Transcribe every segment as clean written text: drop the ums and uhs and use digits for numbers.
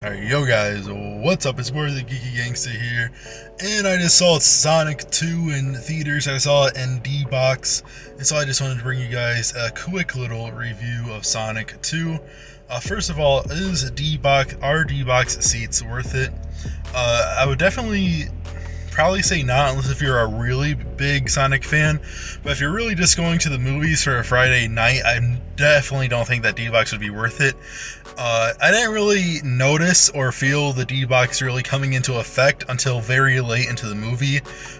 Alright, yo guys, what's up? It's Boy the Geeky Gangsta here, and I just saw Sonic 2 in theaters. I saw it in D-Box, and so I just wanted to bring you guys a quick little review of Sonic 2. First of all, are D-Box seats worth it? I would definitely probably say not, unless if you're a really big Sonic fan. But if you're really just going to the movies for a Friday night, I definitely don't think that D-Box would be worth it. I didn't really notice or feel the D-Box really coming into effect until very late into the movie,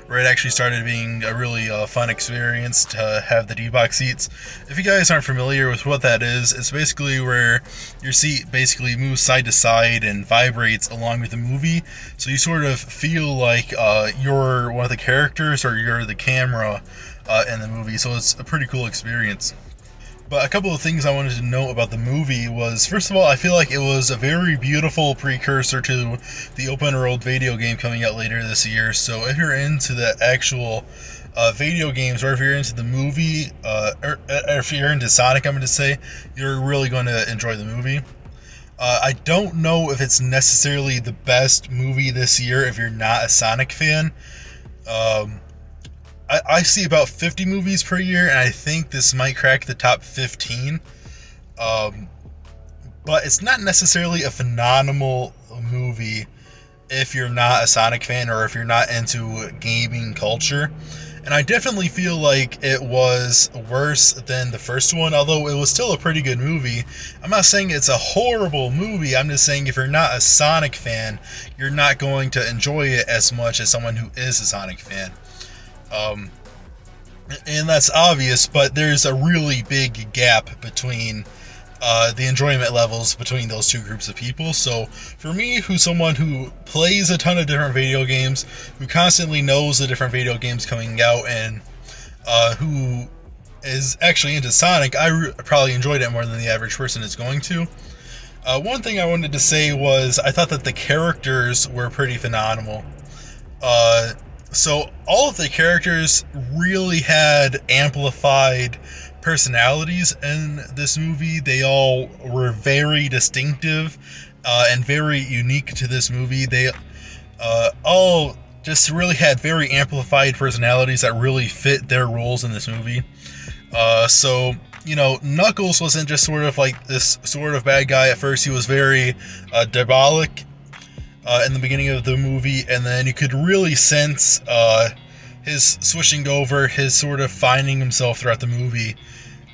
where it actually started being a really fun experience to have the D-Box seats. If you guys aren't familiar with what that is, it's basically where your seat basically moves side to side and vibrates along with the movie, so you sort of feel like you're one of the characters or you're the camera in the movie, so it's a pretty cool experience. But a couple of things I wanted to note about the movie was, first of all, I feel like it was a very beautiful precursor to the open world video game coming out later this year. So if you're into the actual video games, or if you're into the movie, or if you're into Sonic, I'm going to say, you're really going to enjoy the movie. I don't know if it's necessarily the best movie this year if you're not a Sonic fan. I see about 50 movies per year, and I think this might crack the top 15. But it's not necessarily a phenomenal movie if you're not a Sonic fan or if you're not into gaming culture. And I definitely feel like it was worse than the first one, although it was still a pretty good movie. I'm not saying it's a horrible movie, I'm just saying if you're not a Sonic fan, you're not going to enjoy it as much as someone who is a Sonic fan. And that's obvious, but there's a really big gap between the enjoyment levels between those two groups of people. So for me, who's someone who plays a ton of different video games, who constantly knows the different video games coming out, and who is actually into Sonic, I probably enjoyed it more than the average person is going to. One thing I wanted to say was I thought that the characters were pretty phenomenal. So all of the characters really had amplified personalities in this movie. They all were very distinctive and very unique to this movie. They all just really had very amplified personalities that really fit their roles in this movie. So, Knuckles wasn't just sort of like this sort of bad guy at first. He was very diabolic in the beginning of the movie, and then you could really sense his switching over, his sort of finding himself throughout the movie.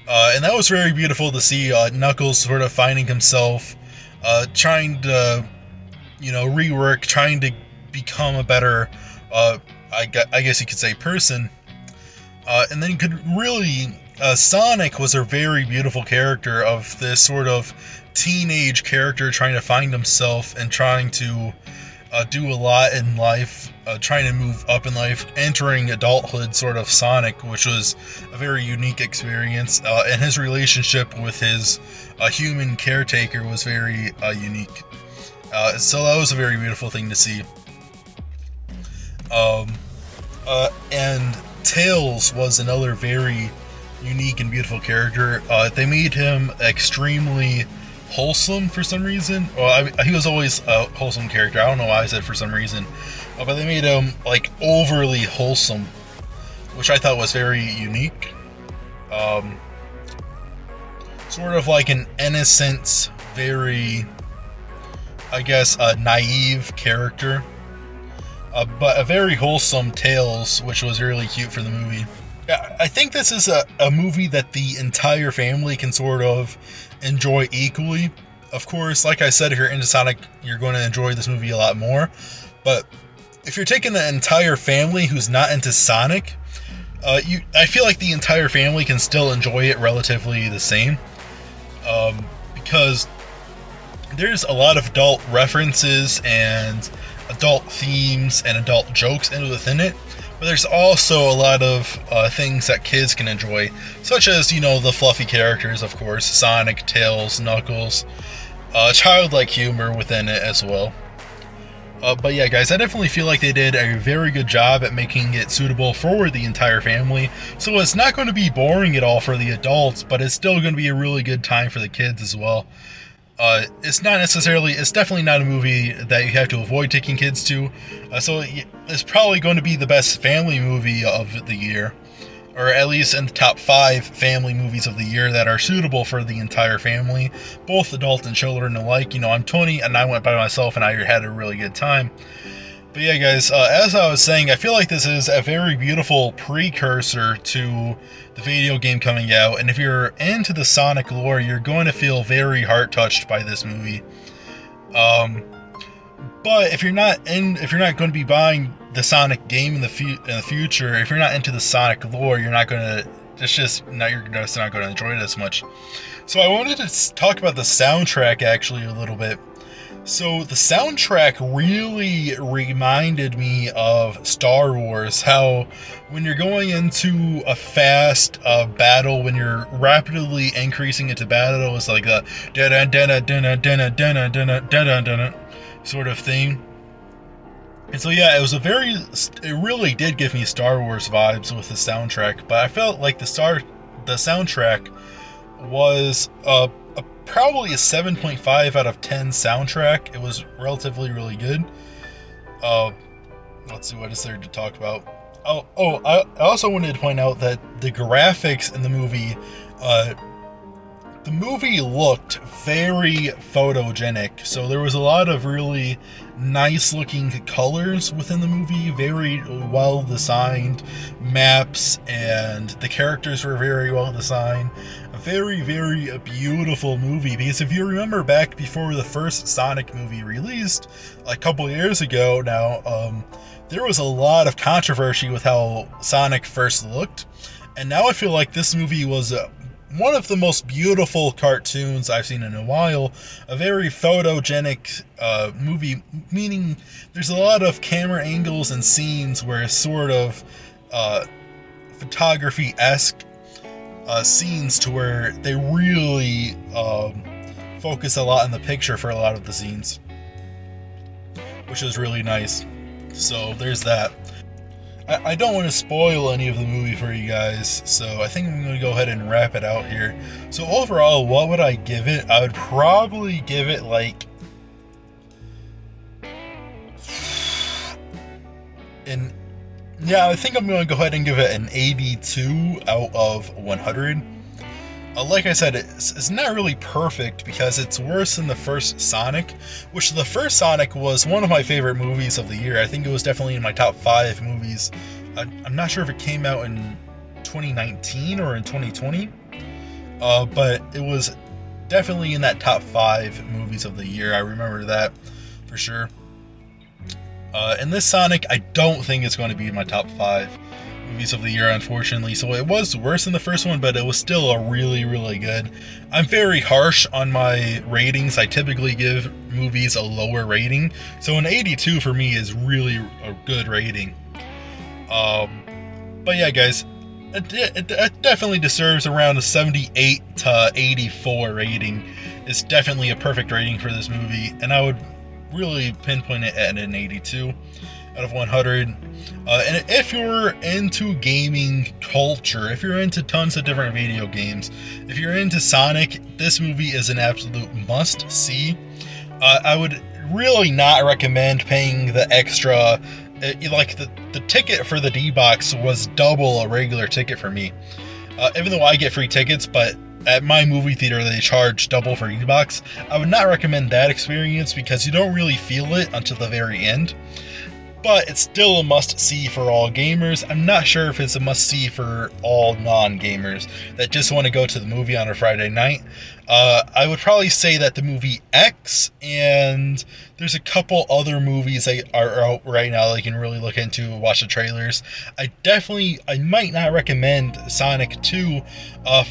And that was very beautiful to see Knuckles sort of finding himself, trying to, rework, trying to become a better, I guess you could say, person. And then you could really, Sonic was a very beautiful character of this sort of teenage character trying to find himself and trying to do a lot in life, trying to move up in life, entering adulthood sort of Sonic, which was a very unique experience. And his relationship with his human caretaker was very unique. So that was a very beautiful thing to see. And Tails was another very unique and beautiful character. They made him extremely wholesome for some reason. Well, he was always a wholesome character. I don't know why I said for some reason. But they made him like overly wholesome, which I thought was very unique. Sort of like an innocent, very, I guess, naive character. But a very wholesome Tails, which was really cute for the movie. Yeah, I think this is a movie that the entire family can sort of enjoy equally. Of course, like I said, if you're into Sonic, you're going to enjoy this movie a lot more. But if you're taking the entire family who's not into Sonic, I feel like the entire family can still enjoy it relatively the same. Because there's a lot of adult references and adult themes and adult jokes within it. But there's also a lot of things that kids can enjoy, such as, the fluffy characters, of course, Sonic, Tails, Knuckles, childlike humor within it as well. But yeah, guys, I definitely feel like they did a very good job at making it suitable for the entire family. So it's not going to be boring at all for the adults, but it's still going to be a really good time for the kids as well. It's not necessarily, it's definitely not a movie that you have to avoid taking kids to. So it's probably going to be the best family movie of the year, or at least in the top 5 family movies of the year that are suitable for the entire family, both adult and children alike. You know, I'm 20 and I went by myself and I had a really good time. But yeah, guys, as I was saying, I feel like this is a very beautiful precursor to the video game coming out, and if you're into the Sonic lore, you're going to feel very heart-touched by this movie. But if you're not going to be buying the Sonic game in the future, if you're not into the Sonic lore, you're not going to. You're just not going to enjoy it as much. So I wanted to talk about the soundtrack actually a little bit. So the soundtrack really reminded me of Star Wars, how when you're going into a fast battle, when you're rapidly increasing into battle, it's like a sort of thing. And so yeah, it really did give me Star Wars vibes with the soundtrack, but I felt like the soundtrack was probably a 7.5 out of 10 soundtrack. It was relatively really good. Let's see, what is there to talk about? I also wanted to point out that the graphics in the movie looked very photogenic. So there was a lot of really nice looking colors within the movie, very well designed maps, and the characters were very well designed. A very, very beautiful movie, because if you remember back before the first Sonic movie released, a couple years ago now, there was a lot of controversy with how Sonic first looked, and now I feel like this movie was one of the most beautiful cartoons I've seen in a while. A very photogenic movie, meaning there's a lot of camera angles and scenes where it's sort of photography-esque scenes, to where they really focus a lot on the picture for a lot of the scenes, which is really nice. So there's that. I don't want to spoil any of the movie for you guys, so I think I'm going to go ahead and wrap it out here. So overall, what would I give it? I would probably give it like I think I'm going to go ahead and give it an 82 out of 100. Like I said, it's not really perfect because it's worse than the first Sonic, which the first Sonic was one of my favorite movies of the year. I think it was definitely in my top 5 movies. I'm not sure if it came out in 2019 or in 2020, but it was definitely in that top 5 movies of the year. I remember that for sure. And this Sonic, I don't think it's going to be in my top 5 movies of the year, unfortunately. So it was worse than the first one, but it was still a really, really good. I'm very harsh on my ratings. I typically give movies a lower rating, so an 82 for me is really a good rating. But yeah, guys, it definitely deserves around a 78 to 84 rating. It's definitely a perfect rating for this movie, and I would really pinpoint it at an 82 out of 100. And if you're into gaming culture, if you're into tons of different video games, if you're into Sonic, this movie is an absolute must-see. I would really not recommend paying the extra. Like the ticket for the D-Box was double a regular ticket for me. Even though I get free tickets, but at my movie theater they charge double for D-Box. I would not recommend that experience because you don't really feel it until the very end. But it's still a must-see for all gamers. I'm not sure if it's a must-see for all non-gamers that just want to go to the movie on a Friday night. I would probably say that the movie X, and there's a couple other movies that are out right now that you can really look into, watch the trailers. I might not recommend Sonic 2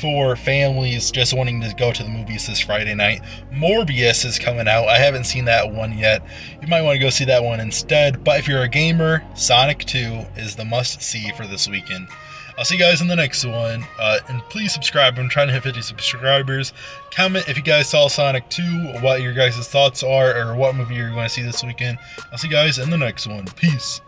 for families just wanting to go to the movies this Friday night. Morbius is coming out. I haven't seen that one yet. You might want to go see that one instead. But if you're a gamer, Sonic 2 is the must-see for this weekend. I'll see you guys in the next one, and please subscribe. I'm trying to hit 50 subscribers. Comment if you guys saw Sonic 2, what your guys' thoughts are, or what movie you're going to see this weekend. I'll see you guys in the next one. Peace.